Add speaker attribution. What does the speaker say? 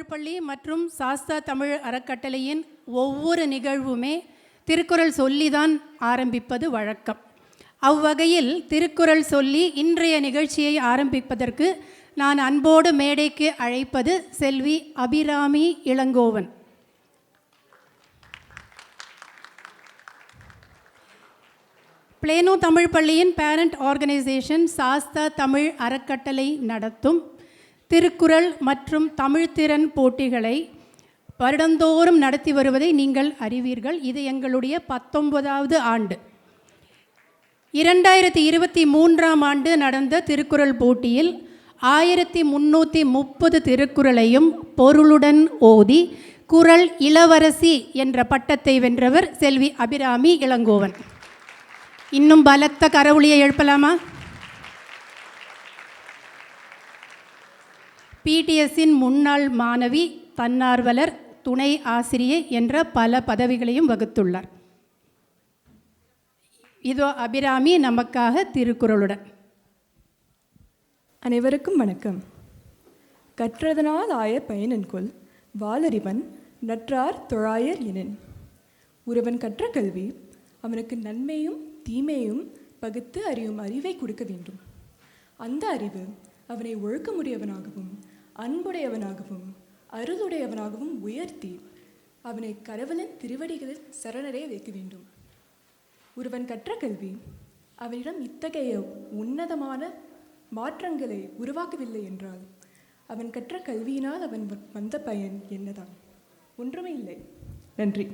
Speaker 1: தமிழ் பள்ளி மற்றும் சாஸ்தா தமிழ் அறக்கட்டளையின் ஒவ்வொரு நிகழ்வுமே திருக்குறள் சொல்லிதான் ஆரம்பிப்பது வழக்கம். அவ்வகையில் திருக்குறள் சொல்லி இன்றைய நிகழ்ச்சியை ஆரம்பிப்பதற்கு நான் அன்போடு மேடைக்கு அழைப்பது செல்வி அபிராமி இளங்கோவன். பிளேனோ தமிழ் பள்ளியின் பேரண்ட் ஆர்கனைசேஷன் சாஸ்தா தமிழ் அறக்கட்டளை நடத்தும் திருக்குறள் மற்றும் தமிழ்த்திறன் போட்டிகளை வருடந்தோறும் நடத்தி வருவதை நீங்கள் அறிவீர்கள். இது எங்களுடைய 19வது ஆண்டு. 2023ஆம் ஆண்டு நடந்த திருக்குறள் போட்டியில் 1330 திருக்குறளையும் பொருளுடன் ஓதி குறள் இளவரசி என்ற பட்டத்தை வென்றவர் செல்வி அபிராமி இளங்கோவன். இன்னும் பலத்த கரவொலியை எழுப்பலாமா? பிடிஎஸ்ஸின் முன்னாள் மாணவி, தன்னார்வலர், துணை ஆசிரியை என்ற பல பதவிகளையும் வகுத்துள்ளார். இதோ அபிராமி நமக்காக திருக்குறளுடன்.
Speaker 2: அனைவருக்கும் வணக்கம். கற்றதனால் ஆயர் பயனென்கொல் வாளறிவன் நற்றார் தொழாயர் எனின். ஒருவன் கற்ற கல்வி அவனுக்கு நன்மையும் தீமையும் பகுத்து அறியும் அறிவை கொடுக்க வேண்டும். அந்த அறிவு அவனை ஒழுக்கமுடையவனாகவும் அன்புடையவனாகவும் அருளுடையவனாகவும் உயர்த்தி அவனை கடவுளின் திருவடிகளில் சரணடைய வைக்க வேண்டும். ஒருவன் கற்ற கல்வி அவனிடம் இத்தகைய உன்னதமான மாற்றங்களை உருவாக்கவில்லை என்றால் அவன் கற்ற கல்வியினால் அவன் வந்த பயன் என்னதான்? ஒன்றுமே இல்லை. நன்றி.